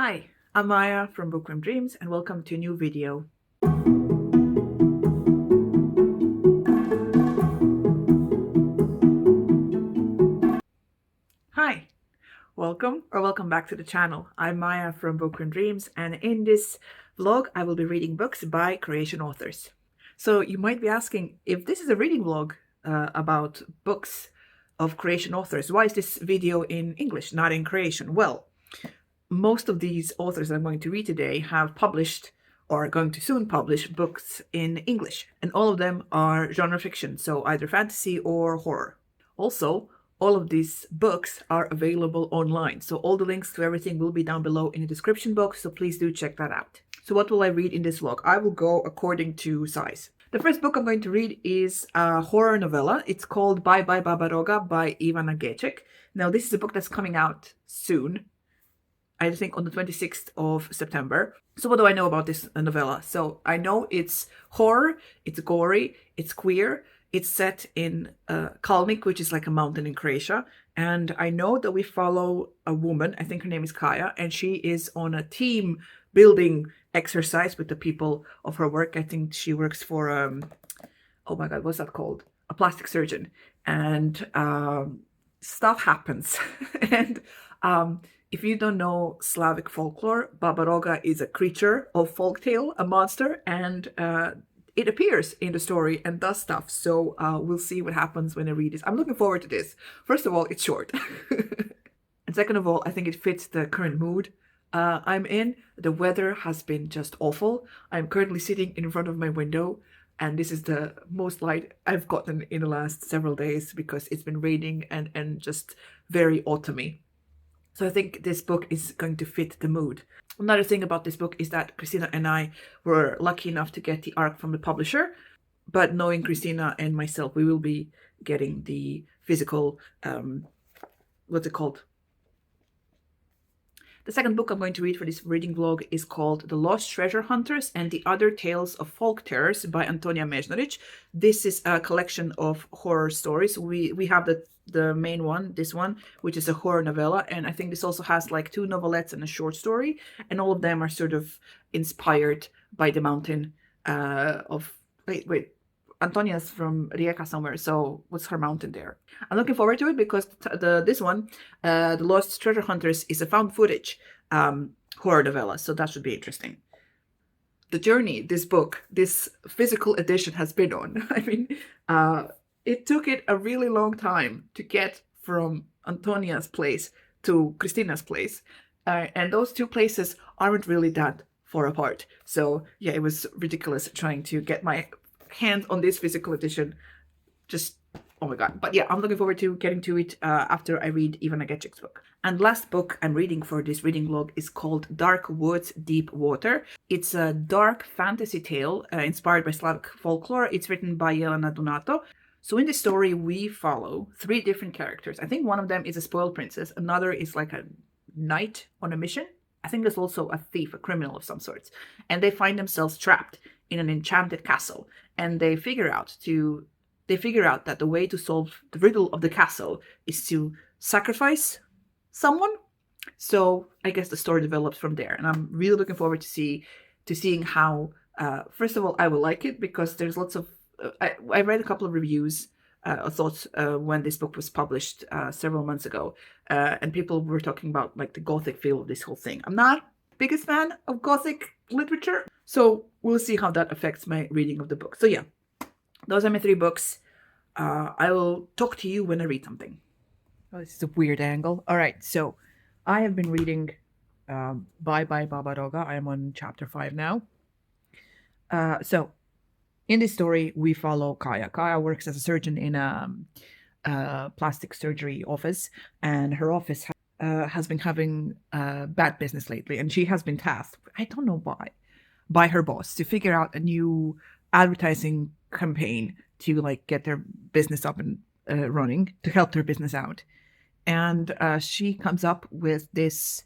Hi, I'm Maya from Bookworm Dreams and welcome to a new video. Hi, welcome back to the channel. I'm Maya from Bookworm Dreams and in this vlog I will be reading books by Croatian authors. So you might be asking, if this is a reading vlog about books of Croatian authors, why is this video in English, not in Croatian? Well, most of these authors I'm going to read today have published or are going to soon publish books in English, and all of them are genre fiction, so either fantasy or horror. Also, all of these books are available online, so all the links to everything will be down below in the description box, so please do check that out. So what will I read in this vlog? I will go according to size. The first book I'm going to read is a horror novella. It's called Bye Bye Babaroga by Ivana Geček. Now, this is a book that's coming out soon, I think on the 26th of September. So what do I know about this novella? So I know it's horror, it's gory, it's queer, it's set in Kalnik, which is like a mountain in Croatia. And I know that we follow a woman, I think her name is Kaya, and she is on a team building exercise with the people of her work. I think she works for, oh my God, what's that called? A plastic surgeon. And stuff happens. And if you don't know Slavic folklore, babaroga is a creature of folktale, a monster, and it appears in the story and does stuff. So we'll see what happens when I read this. I'm looking forward to this. First of all, it's short. And second of all, I think it fits the current mood I'm in. The weather has been just awful. I'm currently sitting in front of my window, and this is the most light I've gotten in the last several days because it's been raining and just very autumny. So I think this book is going to fit the mood. Another thing about this book is that Christina and I were lucky enough to get the ARC from the publisher. But knowing Christina and myself, we will be getting the physical, what's it called? The second book I'm going to read for this reading vlog is called The Lost Treasure Hunters and the Other Tales of Folk Terrors by Antonija Mežnarić. This is a collection of horror stories. We have the main one, this one, which is a horror novella, and I think this also has like 2 novelettes and a short story, and all of them are sort of inspired by the mountain of wait Antonija's from Rijeka somewhere, so what's her mountain there? I'm looking forward to it because this one, The Lost Treasure Hunters, is a found footage horror novella, so that should be interesting. The journey this book, this physical edition, has been on. I mean, it took it a really long time to get from Antonija's place to Christina's place. And those 2 places aren't really that far apart. So yeah, it was ridiculous trying to get my hands on this physical edition. Just, oh my God. But yeah, I'm looking forward to getting to it after I read Ivana Geček's book. And last book I'm reading for this reading vlog is called Dark Woods, Deep Water. It's a dark fantasy tale inspired by Slavic folklore. It's written by Jelena Dunato. So in this story, we follow 3 different characters. I think one of them is a spoiled princess. Another is like a knight on a mission. I think there's also a thief, a criminal of some sorts. And they find themselves trapped in an enchanted castle. And they figure out that the way to solve the riddle of the castle is to sacrifice someone. So I guess the story develops from there. And I'm really looking forward to seeing how, first of all, I will like it because there's lots of, I read a couple of reviews, thoughts when this book was published several months ago, and people were talking about like the gothic feel of this whole thing. I'm not the biggest fan of gothic literature, so we'll see how that affects my reading of the book. So yeah, those are my 3 books. I will talk to you when I read something. Oh, this is a weird angle. All right, so I have been reading Bye Bye Babaroga. I am on chapter 5 now. So in this story, we follow Kaya. Kaya works as a surgeon in a plastic surgery office, and her office has been having bad business lately, and she has been tasked, I don't know why, by her boss to figure out a new advertising campaign to like get their business up and running, to help their business out. And she comes up with this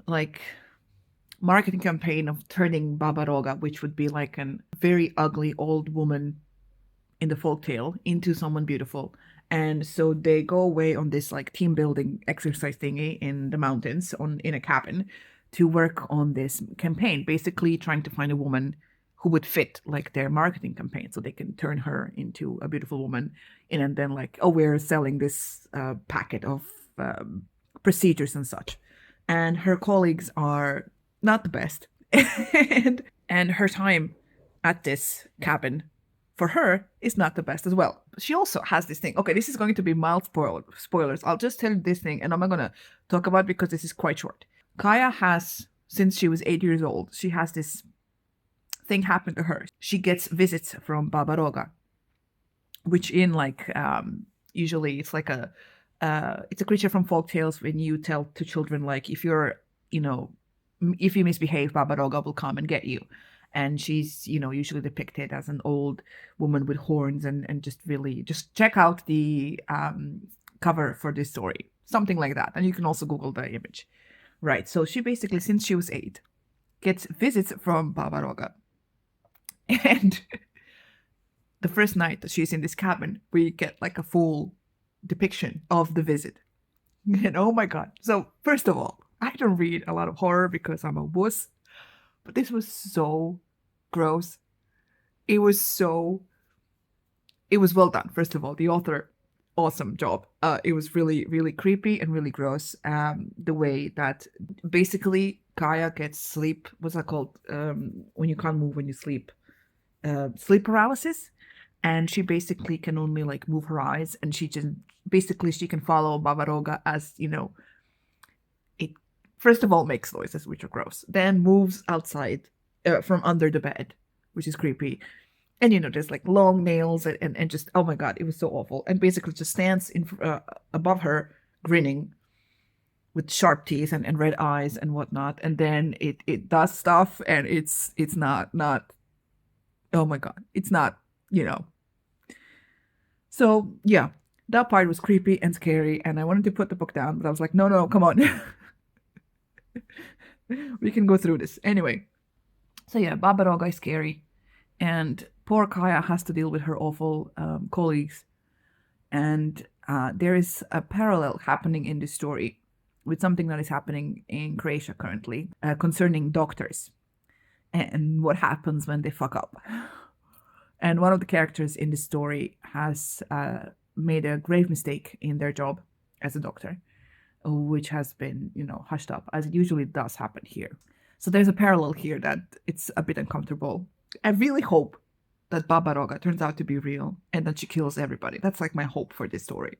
like marketing campaign of turning babaroga, which would be like a very ugly old woman in the folktale, into someone beautiful. And so they go away on this like team building exercise thingy in the mountains in a cabin to work on this campaign, basically trying to find a woman who would fit like their marketing campaign so they can turn her into a beautiful woman. And then like, oh, we're selling this packet of procedures and such. And her colleagues are not the best. and her time at this cabin for her is not the best as well. She also has this thing. Okay, this is going to be mild spoilers. I'll just tell you this thing, and I'm not going to talk about it because this is quite short. Kaya has, since she was 8 years old, she has this thing happen to her. She gets visits from babaroga, which in like usually it's like it's a creature from folk tales. When you tell to children like if you misbehave, babaroga will come and get you. And she's usually depicted as an old woman with horns and just check out the cover for this story, something like that. And you can also Google the image. Right, so she basically, since she was 8, gets visits from babaroga. And the first night that she's in this cabin, we get like a full depiction of the visit. And oh my God. So first of all, I don't read a lot of horror because I'm a wuss, but this was so gross. It was well done. First of all, the author, awesome job. It was really, really creepy and really gross. The way that basically Kaya gets sleep, what's that called? When you can't move when you sleep. Sleep paralysis. And she basically can only like move her eyes, and she can follow babaroga as, it first of all makes noises, which are gross, then moves outside from under the bed, which is creepy. And, there's like long nails and just, oh my God, it was so awful. And basically just stands above her, grinning with sharp teeth and red eyes and whatnot. And then it does stuff, and it's not, oh my God, it's not, So yeah, that part was creepy and scary. And I wanted to put the book down, but I was like, no, come on. We can go through this. Anyway, so yeah, babaroga is scary. And poor Kaya has to deal with her awful colleagues. And there is a parallel happening in this story with something that is happening in Croatia currently concerning doctors and what happens when they fuck up. And one of the characters in the story has made a grave mistake in their job as a doctor, which has been, hushed up, as it usually does happen here. So there's a parallel here that it's a bit uncomfortable. I really hope that babaroga turns out to be real and that she kills everybody. That's like my hope for this story.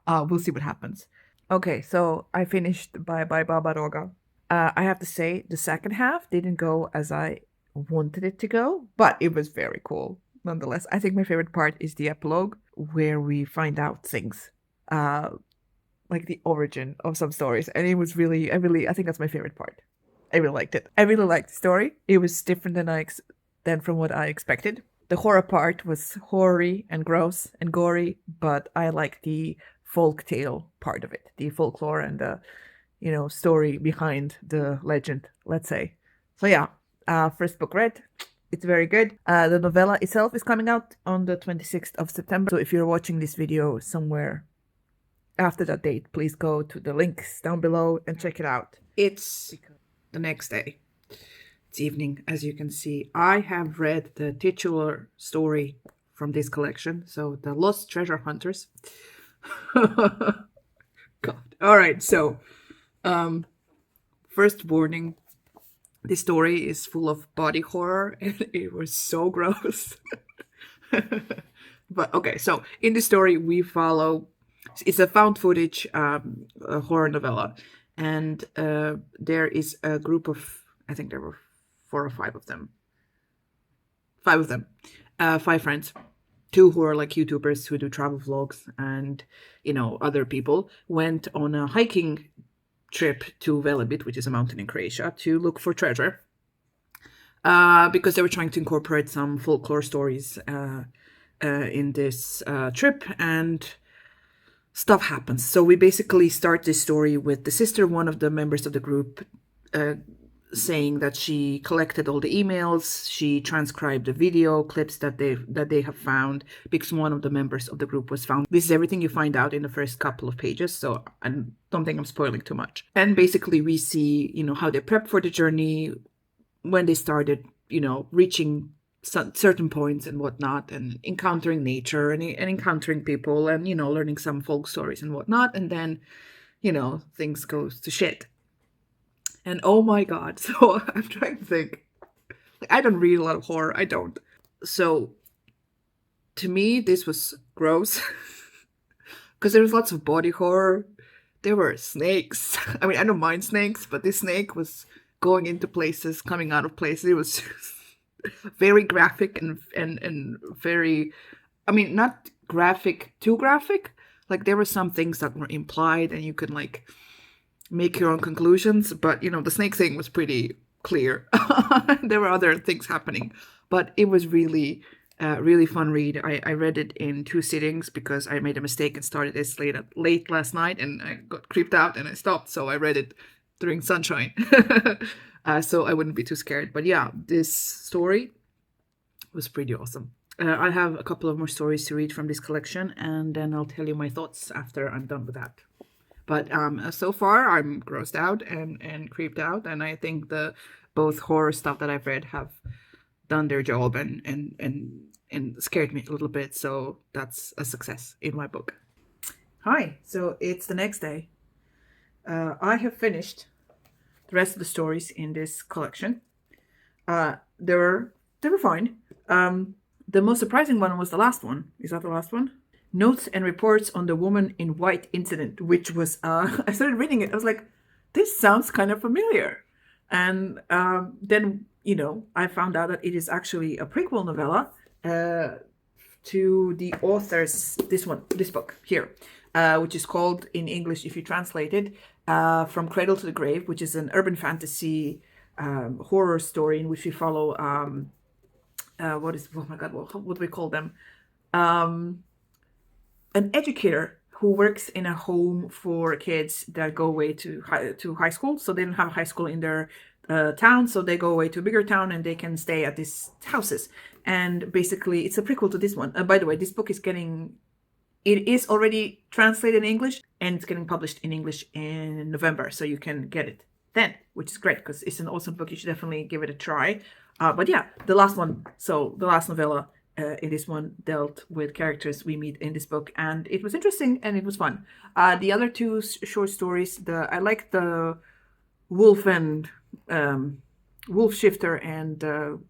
We'll see what happens. Okay, so I finished by babaroga. I have to say the second half didn't go as I wanted it to go, but it was very cool. Nonetheless, I think my favorite part is the epilogue, where we find out things, like the origin of some stories. And it was I think that's my favorite part. I really liked it. I really liked the story. It was different than from what I expected. The horror part was hoary and gross and gory, but I like the folk tale part of it, the folklore and the, story behind the legend, let's say. So yeah, first book read. It's very good. The novella itself is coming out on the 26th of September. So if you're watching this video somewhere after that date, please go to the links down below and check it out. It's the next day. It's evening, as you can see. I have read the titular story from this collection. So the Lost Treasure Hunters. God. All right. So first warning. This story is full of body horror, and it was so gross. But okay, so in the story we follow, it's a found footage horror novella, and there is a group of, I think there were 4 or 5 of them. 5 of them. 5 friends. 2 who are like YouTubers who do travel vlogs, and, other people went on a hiking trip to Velebit, which is a mountain in Croatia, to look for treasure, because they were trying to incorporate some folklore stories in this trip, and stuff happens. So we basically start this story with the sister, one of the members of the group, saying that she collected all the emails, she transcribed the video clips that they have found, because one of the members of the group was found. This is everything you find out in the first couple of pages, so I don't think I'm spoiling too much. And basically we see, how they prepped for the journey, when they started, reaching certain points and whatnot, and encountering nature and encountering people, and learning some folk stories and whatnot, and then things goes to shit. And oh my god, so I'm trying to think. I don't read a lot of horror. I don't. So to me, this was gross. Because there was lots of body horror. There were snakes. I mean, I don't mind snakes, but this snake was going into places, coming out of places. It was very graphic and very, I mean, not graphic, too graphic. Like, there were some things that were implied and you could, like, make your own conclusions, but the snake thing was pretty clear. There were other things happening, but it was really fun read. I read it in 2 sittings because I made a mistake and started this late last night, and I got creeped out and I stopped, so I read it during sunshine. So I wouldn't be too scared. But yeah, this story was pretty awesome. I have a couple of more stories to read from this collection, and then I'll tell you my thoughts after I'm done with that. But so far, I'm grossed out and creeped out, and I think the both horror stuff that I've read have done their job and scared me a little bit. So that's a success in my book. Hi, so it's the next day. I have finished the rest of the stories in this collection. They were fine. The most surprising one was the last one. Is that the last one? Notes and Reports on the Woman in White Incident, which was, I started reading it. I was like, this sounds kind of familiar. And then, I found out that it is actually a prequel novella to the author's, this book here, which is called, in English, if you translate it, From Cradle to the Grave, which is an urban fantasy horror story in which we follow, what do we call them? An educator who works in a home for kids that go away to high school. So they don't have a high school in their town, so they go away to a bigger town and they can stay at these houses. And basically, it's a prequel to this one. By the way, this book it is already translated in English, and it's getting published in English in November, so you can get it then, which is great because it's an awesome book. You should definitely give it a try. But yeah, the last novella. In this one dealt with characters we meet in this book, and it was interesting and it was fun. The other 2 short stories, I like the wolf and wolf shifter and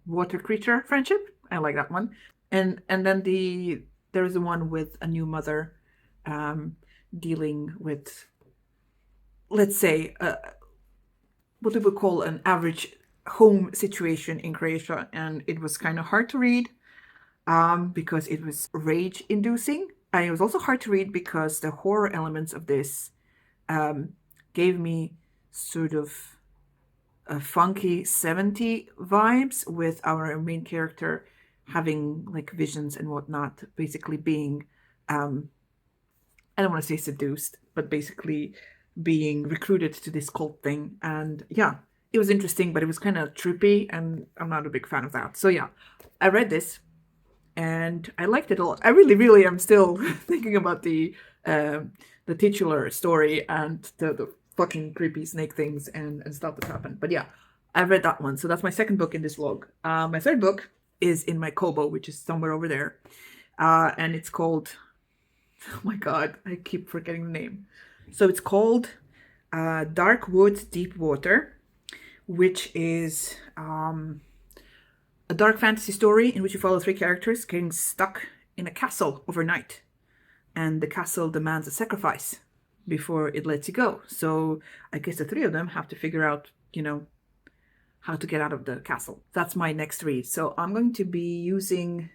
water creature friendship. I like that one. And then there is the one with a new mother dealing with, let's say, what we would call an average home situation in Croatia, and it was kind of hard to read. Because it was rage-inducing. And it was also hard to read because the horror elements of this gave me sort of a funky 70s vibes, with our main character having like visions and whatnot, basically being, I don't want to say seduced, but basically being recruited to this cult thing. And yeah, it was interesting, but it was kind of trippy, and I'm not a big fan of that. So yeah, I read this. And I liked it a lot. I really am still thinking about the titular story and the fucking creepy snake things and stuff that happened. But yeah, I read that one. So that's my second book in this vlog. My third book is in my Kobo, which is somewhere over there. And it's called, oh my god, I keep forgetting the name. So it's called Dark Woods, Deep Water, which is a dark fantasy story in which you follow 3 characters getting stuck in a castle overnight. And the castle demands a sacrifice before it lets you go. So I guess the 3 of them have to figure out, how to get out of the castle. That's my next read. So I'm going to be using,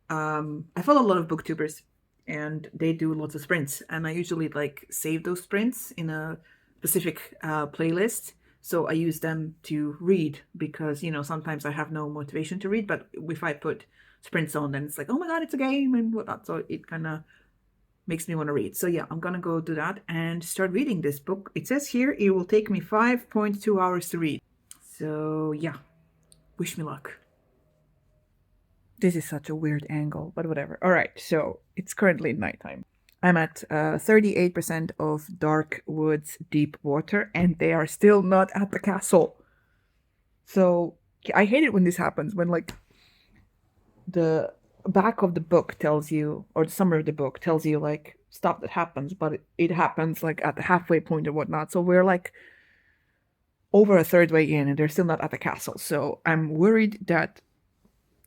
I follow a lot of booktubers, and they do lots of sprints. And I usually save those sprints in a specific playlist. So I use them to read because, sometimes I have no motivation to read. But if I put sprints on, then it's like, oh my god, it's a game and whatnot. So it kind of makes me want to read. So yeah, I'm going to go do that and start reading this book. It says here it will take me 5.2 hours to read. So yeah, wish me luck. This is such a weird angle, but whatever. All right, so it's currently nighttime. I'm at 38% of dark woods, deep water, and they are still not at the castle. So I hate it when this happens, when like the back of the book tells you, or the summary of the book tells you like stuff that happens, but it happens like at the halfway point or whatnot. So we're like over a third way in and they're still not at the castle. So I'm worried that,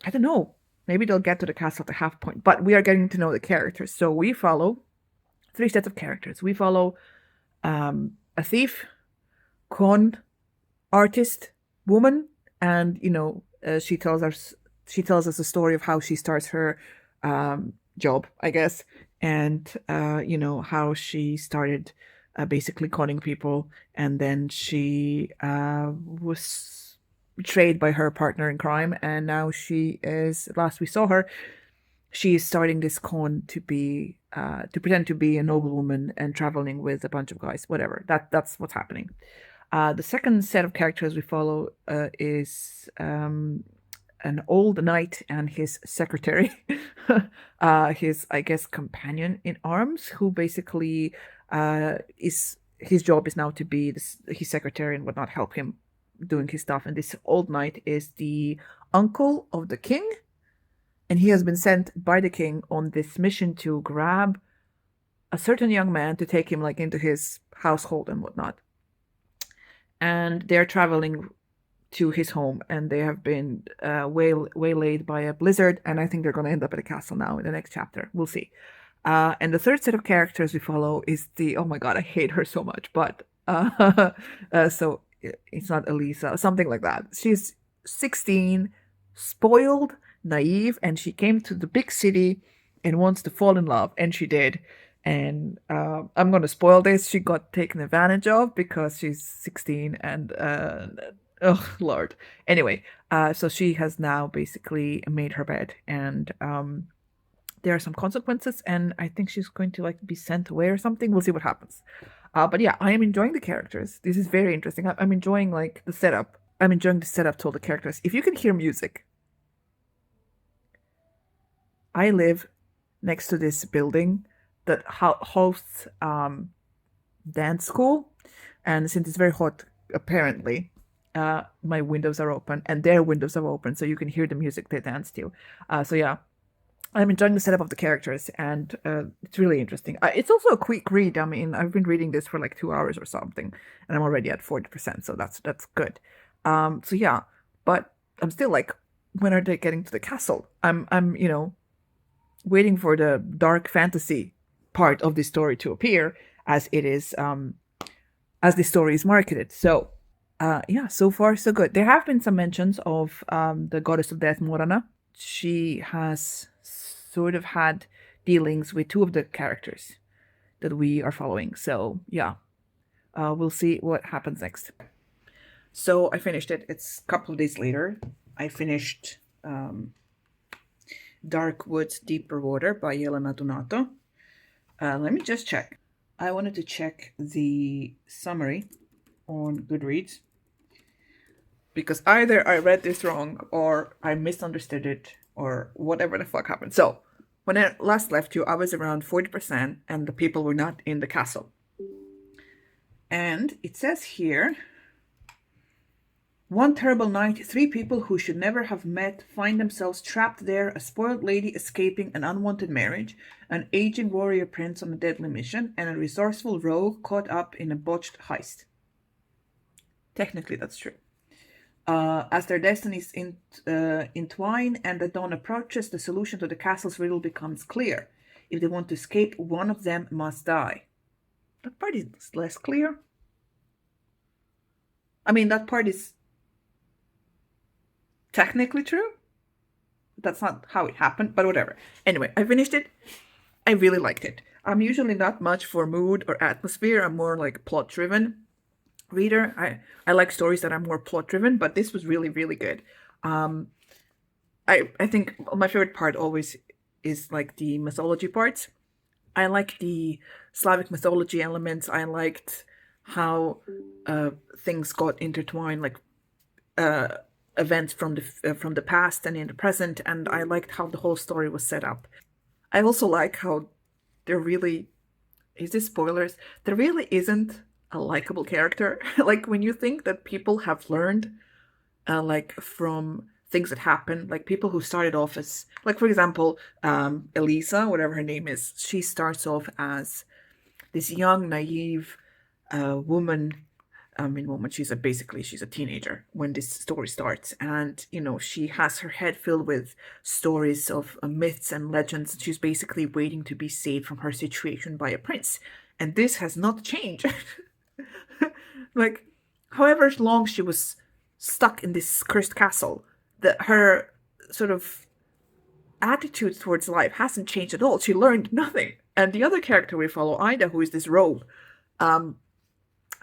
I don't know, maybe they'll get to the castle at the half point, but we are getting to know the characters. So we follow 3 sets of characters. We follow a thief, con artist, woman, and she tells us the story of how she starts her job, I guess, and how she started basically conning people, and then she was betrayed by her partner in crime, and now she is, last we saw her, she is starting this con to be to pretend to be a noblewoman and traveling with a bunch of guys, whatever. That's what's happening. The second set of characters we follow is an old knight and his secretary, his, I guess, companion in arms, who basically is, his job is now to be his secretary and whatnot, help him doing his stuff. And this old knight is the uncle of the king, and he has been sent by the king on this mission to grab a certain young man to take him like into his household and whatnot. And they're traveling to his home, and they have been waylaid by a blizzard, and I think they're going to end up at a castle now in the next chapter. We'll see. And the third set of characters we follow is the, oh my god, I hate her so much, but so it's not Elisa, something like that. She's 16, spoiled, naive, and she came to the big city and wants to fall in love, and she did. And I'm going to spoil this. She got taken advantage of because she's 16 and oh lord. Anyway, so she has now basically made her bed, and there are some consequences, and I think she's going to like be sent away or something. We'll see what happens. But yeah, I am enjoying the characters. This is very interesting. I'm enjoying like the setup. I'm enjoying the setup to all the characters. If you can hear music, I live next to this building that hosts dance school, and since it's very hot, apparently, my windows are open and their windows are open, so you can hear the music they dance to. So yeah, I'm enjoying the setup of the characters, and it's really interesting. It's also a quick read. I mean, I've been reading this for like 2 hours or something, and I'm already at 40%, so that's good. So yeah, but I'm still like, when are they getting to the castle? I'm waiting for the dark fantasy part of the story to appear, as it is as the story is marketed. So yeah, so far so good. There have been some mentions of the goddess of death, Morana. She has sort of had dealings with 2 of the characters that we are following. So yeah, we'll see what happens next. So I finished it. It's a couple of days later. I finished Dark Woods, Deeper Water by Jelena Dunato. Let me just check. I wanted to check the summary on Goodreads, because either I read this wrong or I misunderstood it or whatever the fuck happened. So when I last left you, I was around 40% and the people were not in the castle. And it says here, one terrible night, 3 people who should never have met find themselves trapped there, a spoiled lady escaping an unwanted marriage, an aging warrior prince on a deadly mission, and a resourceful rogue caught up in a botched heist. Technically, that's true. As their destinies entwine and the dawn approaches, the solution to the castle's riddle becomes clear. If they want to escape, one of them must die. That part is less clear. I mean, that part is technically true. That's not how it happened, but whatever. Anyway, I finished it. I really liked it. I'm usually not much for mood or atmosphere. I'm more like plot-driven reader. I like stories that are more plot-driven, but this was really, really good. I think my favorite part always is like the mythology parts. I like the Slavic mythology elements. I liked how things got intertwined, like events from the past and in the present, and I liked how the whole story was set up. I also like how there really, is this spoilers? There really isn't a likable character. Like when you think that people have learned, like from things that happen, like people who started off as, like for example, Elisa, whatever her name is, she starts off as this young, naive woman. She's a teenager when this story starts, and she has her head filled with stories of myths and legends. She's basically waiting to be saved from her situation by a prince, and this has not changed. Like, however long she was stuck in this cursed castle, that her sort of attitude towards life hasn't changed at all. She learned nothing. And the other character we follow, Ida, who is this rogue,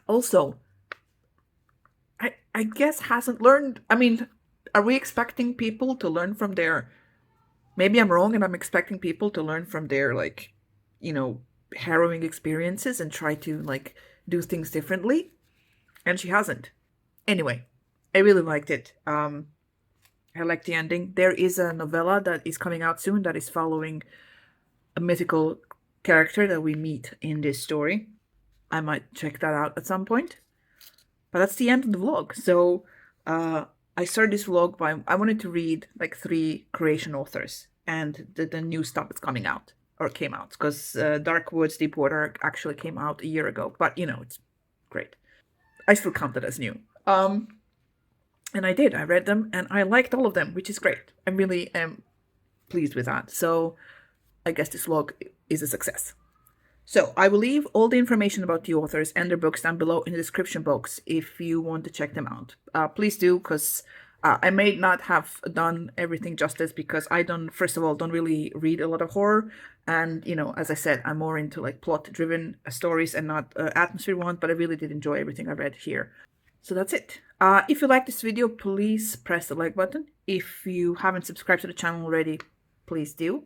also, I guess hasn't learned. I mean, are we expecting people to learn from their, maybe I'm wrong and I'm expecting people to learn from their, like, harrowing experiences and try to, like, do things differently? And she hasn't. Anyway, I really liked it. I liked the ending. There is a novella that is coming out soon that is following a mythical character that we meet in this story. I might check that out at some point. But that's the end of the vlog. So I started this vlog by, I wanted to read like 3 Croatian authors and the new stuff that's coming out, or came out, because Dark Woods, Deep Water actually came out a year ago. But it's great. I still count it as new. And I did. I read them and I liked all of them, which is great. I really am pleased with that. So I guess this vlog is a success. So I will leave all the information about the authors and their books down below in the description box if you want to check them out. Please do, because I may not have done everything justice, because I first of all, don't really read a lot of horror. And, as I said, I'm more into like plot-driven stories and not atmosphere ones, but I really did enjoy everything I read here. So that's it. If you like this video, please press the like button. If you haven't subscribed to the channel already, please do.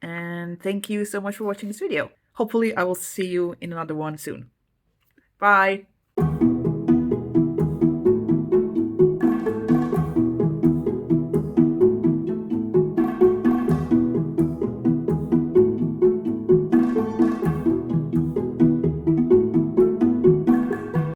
And thank you so much for watching this video. Hopefully I will see you in another one soon. Bye!